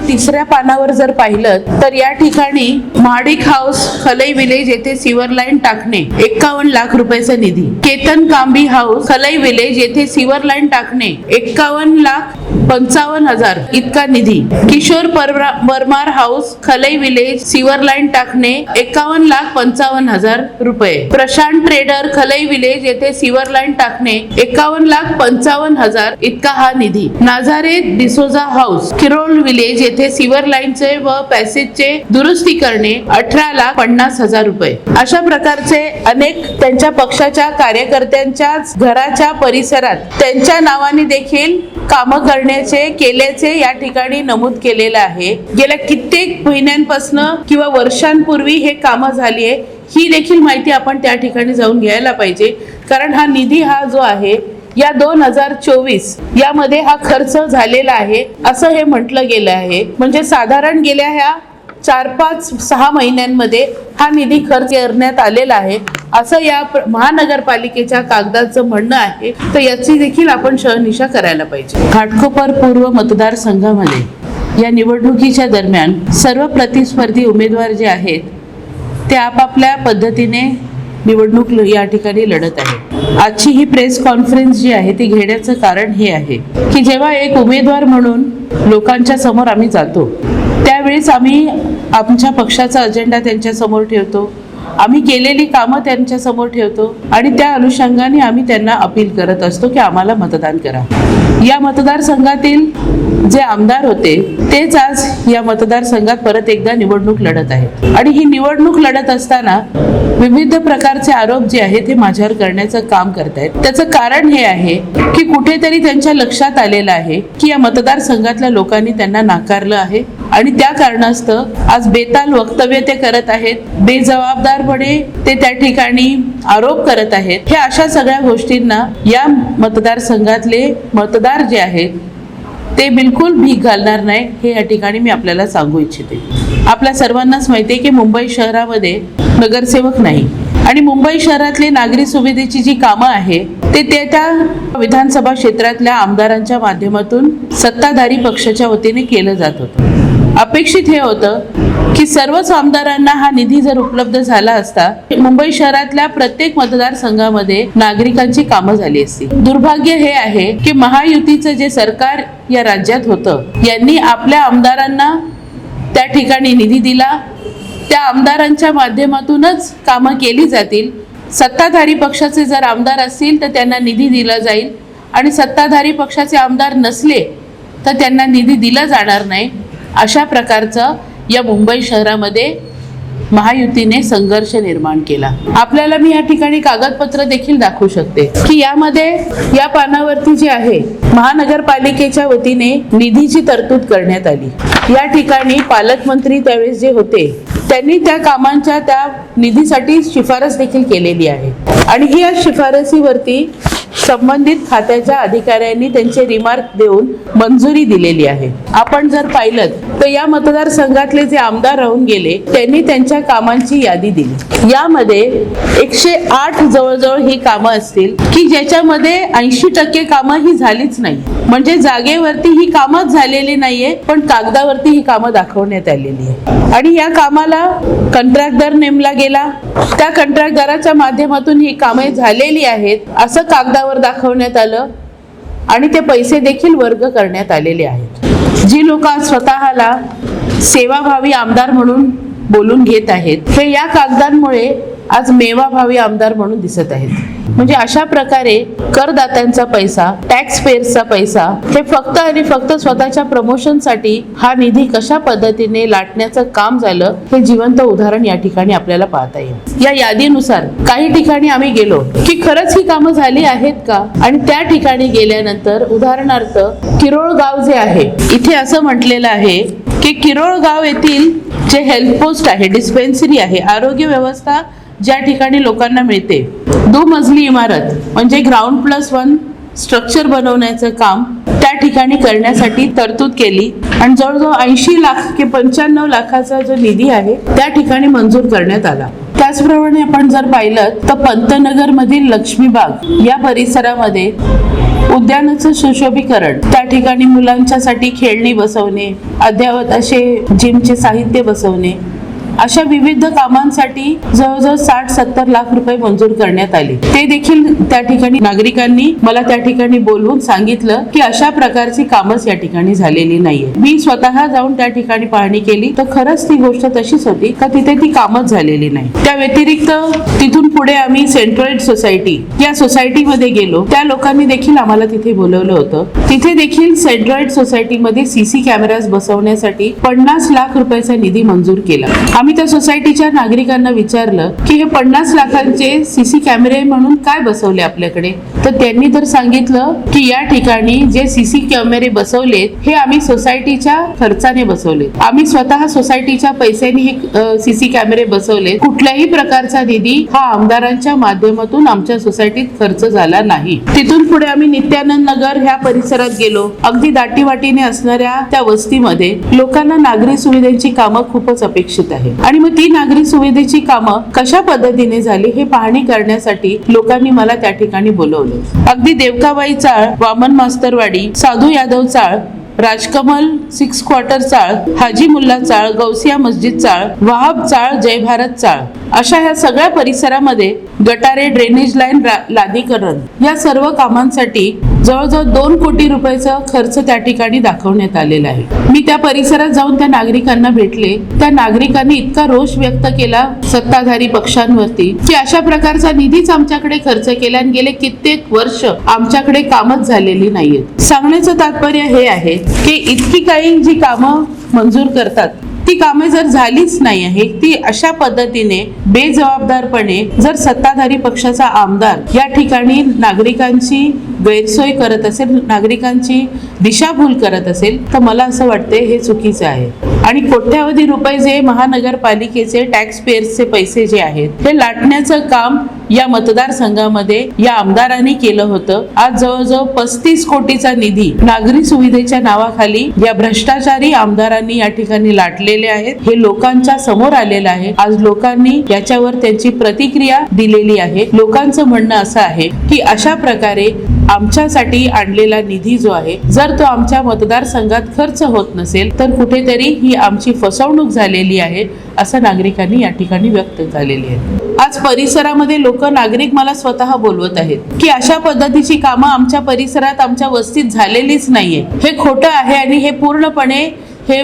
तिसऱ्या पानावर जर पाहिलं तर या ठिकाणी महाडिक हाऊस खलई विलेज येथे सिवर लाईन टाकणे 51 लाख रुपयाचा निधी, केतन कांबी हाऊस खलई विलेज येथे सिवर लाईन टाकणे 51,55,000 इतका निधी, Kishor Parmar house Khalai village sewer line टाकणे 51,55,000 रुपये, प्रशांत ट्रेडर खलई विलेज येथे सिवर लाईन टाकणे 51,55,000 इतका हा निधी, नाझारे डिसोजा हाऊस किरोळ विलेज येथे सिवर लाईनचे व पॅसेजचे दुरुस्ती करणे 18,50,000 रुपये. अशा प्रकारचे अनेक त्यांच्या पक्षाच्या कार्यकर्त्यांच्या घराच्या परिसरात त्यांच्या नावाने देखील कामं केल्याचे या ठिकाणी नमूद केलेलं आहे. गेल्या कित्येक महिन्यांपासून किंवा वर्षांपूर्वी हे कामं झाली आहे ही देखील माहिती आपण त्या ठिकाणी जाऊन घ्यायला पाहिजे. कारण हा निधी हा जो आहे या 2024 यामध्ये हा खर्च झालेला आहे असं हे म्हटलं गेलं आहे. म्हणजे साधारण गेल्या ह्या 4-5-6 महिन्यांमध्ये हा निधी खर्च करण्यात आलेला आहे असं या महानगरपालिकेच्या कागदाचं म्हणणं आहे. तर याची देखील आपण शहानिशा करायला पाहिजे. घाटकोपर पूर्व मतदारसंघामध्ये या निवडणुकीच्या दरम्यान सर्व प्रतिस्पर्धी उमेदवार जे आहेत ते आपापल्या पद्धतीने निवडणूक या ठिकाणी लढत आहे. आजची ही प्रेस कॉन्फरन्स जी आहे ती घेण्याचं कारण हे आहे की जेव्हा एक उमेदवार म्हणून लोकांच्या समोर आम्ही जातो त्यावेळेस आम्ही आमच्या पक्षाचा अजेंडा त्यांच्या समोर ठेवतो, आम्ही केलेली कामं त्यांच्या समोर ठेवतो आणि त्या अनुषंगाने आम्ही त्यांना अपील करत असतो की आम्हाला मतदान करा. या मतदारसंघातील जे आमदार होते तेच आज या मतदारसंघात परत एकदा निवडणूक लढत आहेत आणि ही निवडणूक लढत असताना विविध प्रकारचे आरोप जे आहेत ते माझ्यावर करण्याचं काम करतायत. त्याचं कारण हे आहे की कुठेतरी त्यांच्या लक्षात आलेलं आहे की या मतदारसंघातल्या लोकांनी त्यांना नाकारलं आहे आणि त्या कारणास्तव आज बेताल वक्तव्य ते करत आहेत, बेजबाबदारपणे ते त्या ठिकाणी आरोप करत आहेत. हे अशा सगळ्या गोष्टींना या मतदारसंघातले मतदार जे आहेत ते बिलकुल भीक घालणार नाही हे या ठिकाणी मी आपल्याला सांगू इच्छिते. आपल्या सर्वांनाच माहिती आहे की मुंबई शहरामध्ये नगरसेवक नाही आणि मुंबई शहरातली नागरी सुविधेची जी कामं आहे ते त्या विधानसभा क्षेत्रातल्या आमदारांच्या माध्यमातून सत्ताधारी पक्षाच्या वतीने केलं जात होतं. अपेक्षित हे होतं की सर्वच आमदारांना हा निधी जर उपलब्ध झाला असता मुंबई शहरातल्या प्रत्येक मतदारसंघामध्ये नागरिकांची कामं झाली असती. दुर्भाग्य हे आहे की महायुतीचं जे सरकार या राज्यात होतं यांनी आपल्या आमदारांना त्या ठिकाणी निधी दिला, त्या आमदारांच्या माध्यमातूनच कामं केली जातील. सत्ताधारी पक्षाचे जर आमदार असतील तर त्यांना निधी दिला जाईल आणि सत्ताधारी पक्षाचे आमदार नसले तर त्यांना निधी दिला जाणार नाही. अशा प्रकारचं या मुंबई शहरामध्ये महायुतीने संघर्ष निर्माण केला. आपल्याला मी या ठिकाणी कागदपत्र देखील दाखवू शकते की यामध्ये या पानावरती जे आहे महानगरपालिकेच्या वतीने निधीची तरतूद करण्यात आली. या ठिकाणी पालकमंत्री त्यावेळेस जे होते त्यांनी त्या कामांच्या त्या निधीसाठी शिफारस देखील केलेली आहे आणि ही या शिफारसीवरती संबंधित खात्याच्या अधिकाऱ्यांनी त्यांचे रिमार्क देऊन मंजुरी दिलेली आहे. आपण जर पाहिलं तर या मतदारसंघातले जे आमदार राहून गेले त्यांनी त्यांच्या कामांची यादी दिली. यामध्ये 108 जवळजवळ ही कामं असतील की ज्याच्यामध्ये 80% कामं ही झालीच नाही. म्हणजे जागेवरती ही कामच झालेली नाहीये पण कागदावरती ही कामं दाखवण्यात आलेली आहे आणि या कामाला कंत्राटदार नेमला गेला, त्या कंत्राटदाराच्या माध्यमातून ही कामे झालेली आहेत असं कागदावर दाखवण्यात आलं आणि ते पैसे देखील वर्ग करण्यात आलेले आहेत. जी लोक स्वतःला सेवाभावी आमदार म्हणून बोलून घेत आहेत हे या कागदांमुळे आज मेवाभावी आमदार म्हणून दिसत आहेत. म्हणजे अशा प्रकारे करदात्यांचा पैसा, टॅक्स पेयर्सचा पैसा हे फक्त आणि फक्त स्वतःच्या प्रमोशनसाठी हा निधी कशा पद्धतीने लाटण्याचं काम झालं हे जिवंत उदाहरण या ठिकाणी आपल्याला पाहता येईल. या यादीनुसार काही ठिकाणी आम्ही गेलो की खरंच ही कामं झाली आहेत का आणि त्या ठिकाणी गेल्यानंतर उदाहरणार्थ किरोळ गाव जे आहे इथे असं म्हटलेलं आहे की किरोळ गाव येथील जे हेल्थ पोस्ट आहे, डिस्पेन्सरी आहे, आरोग्य व्यवस्था ज्या ठिकाणी लोकांना मिळते, 2 मजली इमारत म्हणजे ग्राउंड+1 स्ट्रक्चर बनवण्याचं काम त्या ठिकाणी करण्यासाठी तरतूद केली आणि जवळजवळ 80 लाख ते 95 लाखाचा जो निधी आहे त्या ठिकाणी मंजूर करण्यात आला. त्याचप्रमाणे आपण जर पाहिलं तर पंतनगर मधील लक्ष्मीबाग या परिसरामध्ये उद्यानाचं सुशोभीकरण, त्या ठिकाणी मुलांच्यासाठी खेळणी बसवणे अद्ययावत असे जिमचे साहित्य बसवणे, अशा विविध कामांसाठी जवळजवळ 60-70 लाख रुपये मंजूर करण्यात आले. ते देखील त्या ठिकाणी नागरिकांनी मला त्या ठिकाणी बोलवून सांगितलं की अशा प्रकारची कामच या ठिकाणी झालेली नाहीये. मी स्वतः जाऊन त्या ठिकाणी पाहणी केली तर खरंच ती गोष्ट तशीच होती का तिथे ती कामच झालेली नाही. त्या व्यतिरिक्त तिथून पुढे आम्ही सेंट्रोइड सोसायटी या सोसायटीमध्ये गेलो. त्या लोकांनी देखील आम्हाला तिथे बोलवलं होतं. तिथे देखील सेंट्रोइड सोसायटीमध्ये सीसी कॅमेराज बसवण्यासाठी 50 लाख रुपयाचा निधी मंजूर केला. आम्ही त्या सोसायटीच्या नागरिकांना विचारलं की हे 50 लाखांचे सीसी कॅमेरे म्हणून काय बसवले आपल्याकडे, तर त्यांनी तर सांगितलं की या ठिकाणी जे सीसी कॅमेरे बसवलेत हे आम्ही सोसायटीच्या खर्चाने बसवले. आम्ही स्वतः सोसायटीच्या पैशाने हे सीसी कॅमेरे बसवले. कुठल्याही प्रकारचा निधी हा आमदारांच्या माध्यमातून आमच्या सोसायटीत खर्च झाला नाही. तिथून पुढे आम्ही नित्यानंद नगर ह्या परिसरात गेलो. अगदी दाटीवाटीने असणाऱ्या त्या वस्तीमध्ये लोकांना नागरी सुविधांची कामं खूपच अपेक्षित आहे आणि मग ती नागरी सुविधेची कामं कशा पद्धतीने झाली हे पाहणी करण्यासाठी लोकांनी मला त्या ठिकाणी बोलवलं. अगदी देवकाबाई चाळ, वामन मास्तरवाडी, साधू यादव चाळ, राजकमल 6 क्वार्टर चाळ, हाजी मुल्ला चाळ, गौसिया मस्जिद चाळ, वहाब चाळ, जय भारत चाळ, अशा ह्या सगळ्या परिसरामध्ये गटारे, ड्रेनेज लाईन, लादीकरण या सर्व कामांसाठी जवळजवळ 2 कोटी रुपयाचा खर्च त्या ठिकाणी दाखवण्यात आलेला आहे. मी त्या परिसरात जाऊन त्या नागरिकांना भेटले. त्या नागरिकांनी इतका रोष व्यक्त केला सत्ताधारी पक्षांवरती की अशा प्रकारचा निधीच आमच्याकडे खर्च केला आणि गेले कित्येक वर्ष आमच्याकडे कामच झालेली नाहीयेत. सांगण्याचं तात्पर्य हे आहे की इतकी काही जी कामं मंजूर करतात ती कामे जर झालीच नाही आहे, ती अशा पद्धतीने बेजबाबदारपणे जर सत्ताधारी पक्षाचा आमदार या ठिकाणी नागरिकांची गैरसोय करत असेल, नागरिकांची दिशाभूल करत असेल तर मला असं वाटते हे चुकीचं आहे. आणि कोट्यावधी रुपये जे महानगरपालिकेचे टॅक्स पेअर्सचे पैसे जे आहेत हे लाटण्याचं काम या मतदारसंघामध्ये या आमदारांनी केलं होतं. आज जवळजवळ 35 कोटीचा निधी नागरी सुविधेच्या नावाखाली या भ्रष्टाचारी आमदारांनी या ठिकाणी लाटलेले आहेत. हे लोकांच्या समोर आलेलं आहे. आज लोकांनी याच्यावर त्यांची प्रतिक्रिया दिलेली आहे. लोकांचं म्हणणं असं आहे की अशा प्रकारे आमच्यासाठी आणलेला निधी जो आहे जर तो आमच्या मतदारसंघात खर्च होत नसेल तर कुठेतरी ही आमची फसवणूक झालेली आहे असं नागरिकांनी या ठिकाणी व्यक्त झालेली आहे. आज परिसरामध्ये नागरिक मला स्वतः बोलवत आहेत की अशा पद्धतीची कामं आमच्या परिसरात, आमच्या वस्तीत झालेलीच नाहीये. हे खोटं आहे आणि हे पूर्णपणे हे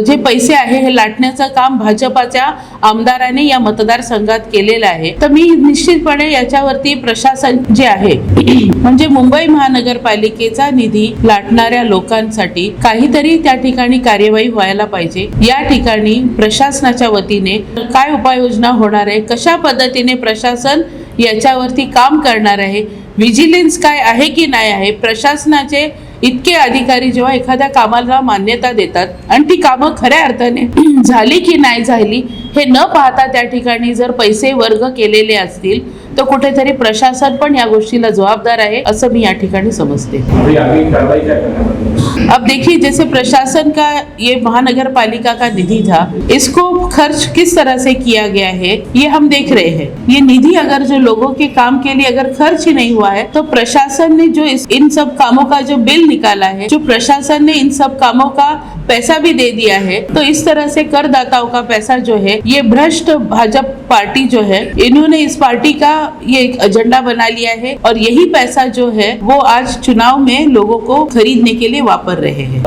जे पैसे आहे हे लाटण्याचं काम भाजपाच्या आमदारांनी या मतदारसंघात केलेलं आहे. तर मी निश्चितपणे याच्यावरती प्रशासन जे आहे म्हणजे मुंबई महानगरपालिकेचा निधी लाटणाऱ्या लोकांसाठी काहीतरी त्या ठिकाणी कार्यवाही व्हायला पाहिजे. या ठिकाणी प्रशासनाच्या वतीने काय उपाययोजना होणार आहे, कशा पद्धतीने प्रशासन याच्यावरती काम करणार आहे, विजिलन्स काय आहे की नाही आहे, प्रशासनाचे इतके अधिकारी जेव्हा एखाद्या कामाला मान्यता देतात आणि ती कामं खऱ्या अर्थाने झाली की नाही झाली हे न पाहता त्या ठिकाणी जर पैसे वर्ग केलेले असतील तो कुठेतरी प्रशासन पण या गोष्टीला जवाबदार आहे असं मी या ठिकाणी समजते. अब देखिए जैसे प्रशासन का ये महानगरपालिका का निधि था, इसको खर्च किस तरह से किया गया है ये हम देख रहे हैं. ये निधि अगर जो लोगों के काम के लिए अगर खर्च ही नहीं हुआ है तो प्रशासन ने जो इन सब कामों का जो बिल निकाला है, जो प्रशासन ने इन सब कामों का पैसा भी दे दिया है, तो इस तरह से करदाताओं का पैसा जो है ये भ्रष्ट भाजपा पार्टी जो है इन्होंने इस पार्टी का ये एक एजेंडा बना लिया है और यही पैसा जो है वो आज चुनाव में लोगों को खरीदने के लिए वापर रहे हैं.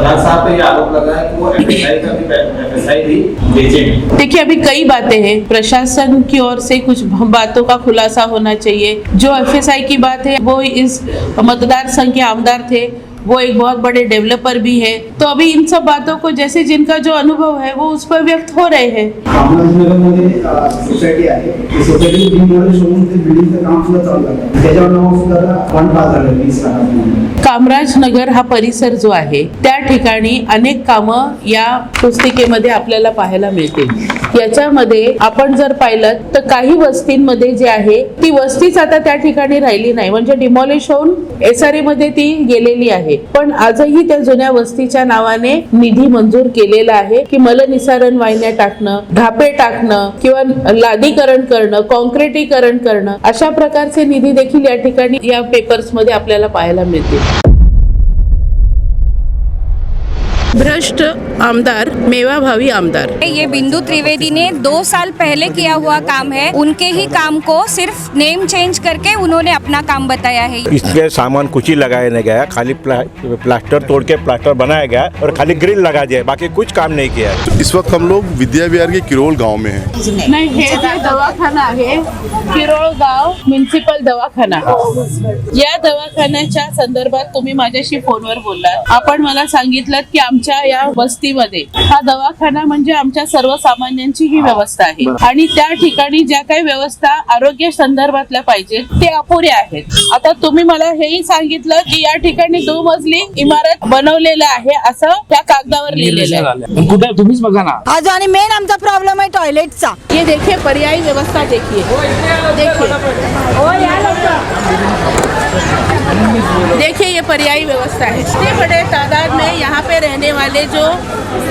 देखिए अभी कई बातें हैं, प्रशासन की ओर से कुछ बातों का खुलासा होना चाहिए. जो एफएसआई की बात है वो इस मतदार संघ के आमदार थे, वो एक बहुत बड़े डेवलपर भी है, तो अभी इन सब बातों को जैसे जिनका जो अनुभव है वो उस पर व्यक्त हो रहे हैं. सोसायटी आहे सोसायटी बिल्डिंगचं काम सुद्धा चालू आहे, त्याच्यावर नाव सुद्धा फंड पास झालं 20 लाख. कामराज नगर हा परिसर जो आहे त्या ठिकाणी अनेक कामं या पुस्तिकेमध्ये आपल्याला पाहायला मिळतील. याच्यामध्ये आपण जर पाहिलं तर काही वस्तींमध्ये जे आहे ती वस्तीच आता त्या ठिकाणी राहिली नाही, म्हणजे डिमॉलिश होऊन SRA मध्ये ती गेलेली आहे. पण आजही त्या जुन्या वस्तीच्या नावाने निधी मंजूर केलेला आहे की मलनिसारण वाहिन्या टाकणं, ढापे टाकणं किंवा लादीकरण करणं, कॉन्क्रिटीकरण करणं, अशा प्रकारचे निधी देखील या ठिकाणी या पेपर्स मध्ये आपल्याला पाहायला मिळतील. भ्रष्ट आमदार मेवा भावी आमदार। ये बिंदु त्रिवेदी ने 2 साल पहले किया हुआ काम है, उनके ही काम को सिर्फ नेम चेंज करके उन्होंने अपना काम बताया है। इसके सामान कुछ ही लगाया नहीं गया, खाली प्लास्टर तोड़ के प्लास्टर बनाया गया और खाली ग्रिल लगा दिया, बाकी कुछ काम नहीं किया है। इस वक्त हम लोग विद्या विहार के किरोल गांव में हैं। नाही, हे जे दवाखाना आहे किरोळगाव म्युनिसिपल दवाखाना, या दवाखान्याच्या संदर्भात तुम्ही माझ्याशी फोनवर बोललात। आपण मला सांगितलं की आमच्या या वस्तीमध्ये हा दवाखाना म्हणजे आमच्या सर्वसामान्यांची ही व्यवस्था आहे आणि त्या ठिकाणी ज्या काही व्यवस्था आरोग्य संदर्भातल्या पाहिजे ते अपुऱ्या आहेत। आता तुम्ही मला हेही सांगितलं की या ठिकाणी 2 मजली इमारत बनवलेलं आहे असं त्या कागदावर लिहिलेलं आहे। कुठे तुम्हीच बघा ना। आज आणि मेन आमचा प्रॉब्लेम आहे टॉयलेटचा। ये देखिए पर्यायी व्यवस्था देखिए, देखिए ये पर्यायी व्यवस्था है। इतने बड़े तादाद में यहाँ पे रहने वाले जो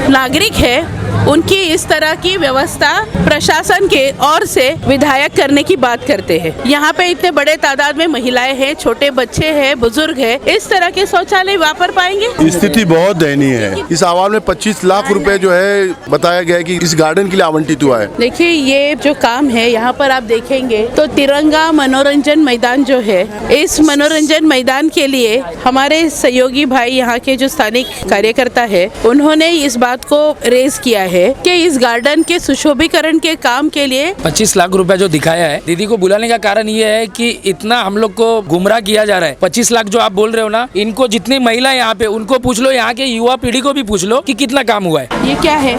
नागरिक हैं उनकी इस तरह की व्यवस्था प्रशासन के ओर से विधायक करने की बात करते हैं। यहाँ पे इतने बड़े तादाद में महिलाएं हैं, छोटे बच्चे हैं, बुजुर्ग हैं, इस तरह के शौचालय वापर पाएंगे? स्थिति बहुत दयनीय है। इस आवाज में 25 लाख रुपए जो है बताया गया है कि इस गार्डन के लिए आवंटित हुआ है। देखिए ये जो काम है यहाँ पर आप देखेंगे तो तिरंगा मनोरंजन मैदान जो है, इस मनोरंजन मैदान के लिए हमारे सहयोगी भाई यहाँ के जो स्थानिक कार्यकर्ता है उन्होंने इस बात को रेज किया है कि इस गार्डन के सुशोभीकरण के काम के लिए 25 लाख रुपया जो दिखाया है, दीदी को बुलाने का कारण ये है कि इतना हम लोग को गुमराह किया जा रहा है। 25 लाख जो आप बोल रहे हो ना, इनको जितनी महिला यहाँ पे उनको पूछ लो, यहाँ के युवा पीढ़ी को भी पूछ लो कि कितना काम हुआ है। ये क्या है?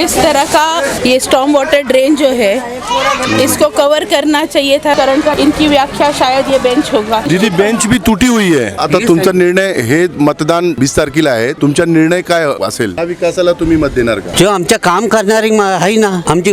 इस तरह का ये स्टॉर्म वाटर ड्रेन जो है इसको कवर करना चाहिए था, कारण का इनकी व्याख्या शायद ये बेंच होगा। दीदी बेंच भी तुटी हुई आहे। आता तुमचा निर्णय, हे मतदान 20 तारखेला आहे, तुमचा निर्णय काय असेल? या विकासाला तुम्ही मत देणार का? जो आमच्या काम करणारी आहे ना, आमची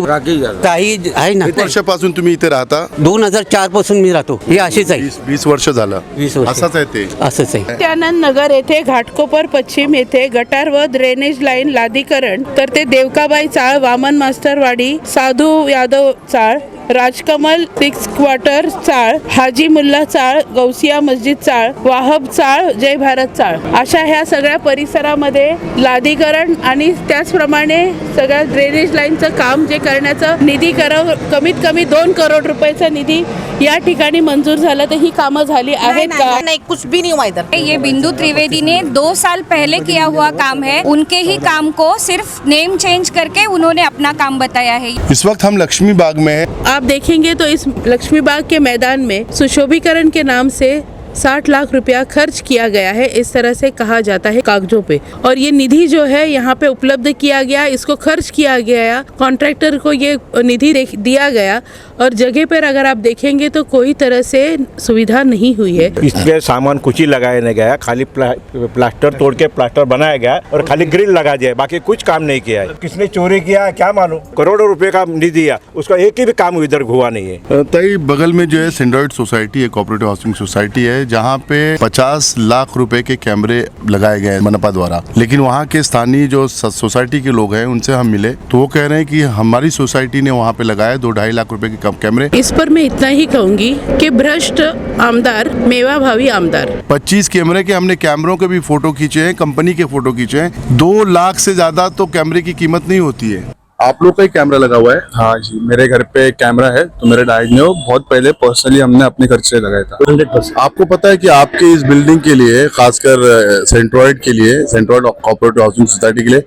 ताई आहे ना, किती वर्षापासून तुम्ही इथे राहता? 2004 पासून मी राहतो। हे अशीच आहे। 20 वर्ष झालं। 20 वर्ष असंच आहे ते। असंच आहे। त्यानंद नगर येथे घाटकोपर पश्चिम येथे गटार व ड्रेनेज लाईन लादीकरण, तर ते देवकाबाई चाळ, वामन मास्टरवाडी, साधू यादव चाळ, राजकमल 6 क्वार्टर चाळ, हाजी मुल्ला चाळ, गौसिया मस्जिद चाळ, वाहब चाळ, जय भारत चाळ, अशा ह्या सगळ्या परिसरामध्ये लादीकरण आणि त्याचप्रमाणे सगळ्या ड्रेनेज लाईनचं काम जे करण्याचं निधी कमीत कमी 2 करोड रुपयाचा निधी या ठिकाणी मंजूर झाला, तर ही कामं झाली आहेत का? नहीं कुछ भी नहीं हुआ इधर। ये बिंदु त्रिवेदी ने 2 साल पहले किया हुआ काम है, उनके ही काम को सिर्फ नेम चेंज करके उन्होंने अपना काम बताया है। इस वक्त हम लक्ष्मी बाग में हैं। आप देखेंगे तो इस लक्ष्मी बाग के मैदान में सुशोभीकरण के नाम से 60 लाख रुपया खर्च किया गया है, इस तरह से कहा जाता है कागजों पे। और ये निधि जो है यहाँ पे उपलब्ध किया गया, इसको खर्च किया गया, कॉन्ट्रैक्टर को ये निधि दिया गया और जगह पर अगर आप देखेंगे तो कोई तरह से सुविधा नहीं हुई है। इसके सामान कुछ ही लगाया नहीं गया, खाली प्लास्टर तोड़ के प्लास्टर बनाया गया और खाली ग्रिल लगा दिया, बाकी कुछ काम नहीं किया है। किसने चोरी किया क्या मालूम, करोड़ों रुपए का निधि दिया, उसका एक ही भी काम इधर हुआ नहीं है। तई बगल में जो है सेंड्रॉइड सोसाइटी है, कोऑपरेटिव हाउसिंग सोसाइटी है, जहाँ पे 50 लाख रुपए के कैमरे लगाए गए मनपा द्वारा। लेकिन वहाँ के स्थानीय जो सोसाइटी के लोग हैं उनसे हम मिले तो वो कह रहे हैं कि हमारी सोसाइटी ने वहाँ पे लगाया 2-2.5 लाख रुपए के कैमरे। इस पर मैं इतना ही कहूंगी कि भ्रष्ट आमदार मेवा भावी आमदार। 25 कैमरे के हमने कैमरों के भी फोटो खींचे हैं, कंपनी के फोटो खींचे हैं। 2 लाख से ज्यादा तो कैमरे की कीमत नहीं होती है। आप लोग का ही कैमरा लगा हुआ है? हाँ जी, मेरे घर पे एक कैमरा है, तो मेरे डैड ने वो बहुत पहले पर्सनली हमने अपने खर्च से लगाया था। 100%। आपको पता है कि आपके इस बिल्डिंग के लिए, खासकर सेंट्रॉइड के लिए, सेंट्रॉइड कोऑपरेटिव हाउसिंग सोसाइटी के लिए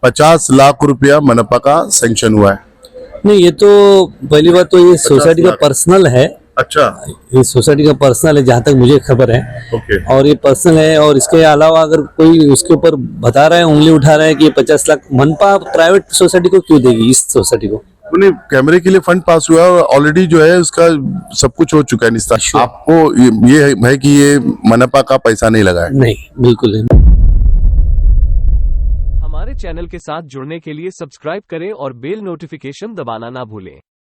50 लाख रुपया मनपा का सैंक्शन हुआ है। नहीं, ये तो पहली बात तो ये सोसाइटी का पर्सनल है। अच्छा, ये सोसाइटी का पर्सनल है जहाँ तक मुझे खबर है। ओके। और ये पर्सनल है, और इसके अलावा अगर कोई उसके ऊपर बता रहा है, उंगली उठा रहा है कि 50 लाख मनपा प्राइवेट सोसाइटी को क्यों देगी, इस सोसाइटी को? नहीं, कैमरे के लिए फंड पास हुआ है और ऑलरेडी जो है उसका सब कुछ हो चुका है निस्तार। आपको ये है कि ये मनपा का पैसा नहीं लगा है? नहीं, बिल्कुल नहीं। हमारे चैनल के साथ जुड़ने के लिए सब्सक्राइब करें और बेल नोटिफिकेशन दबाना ना भूलें।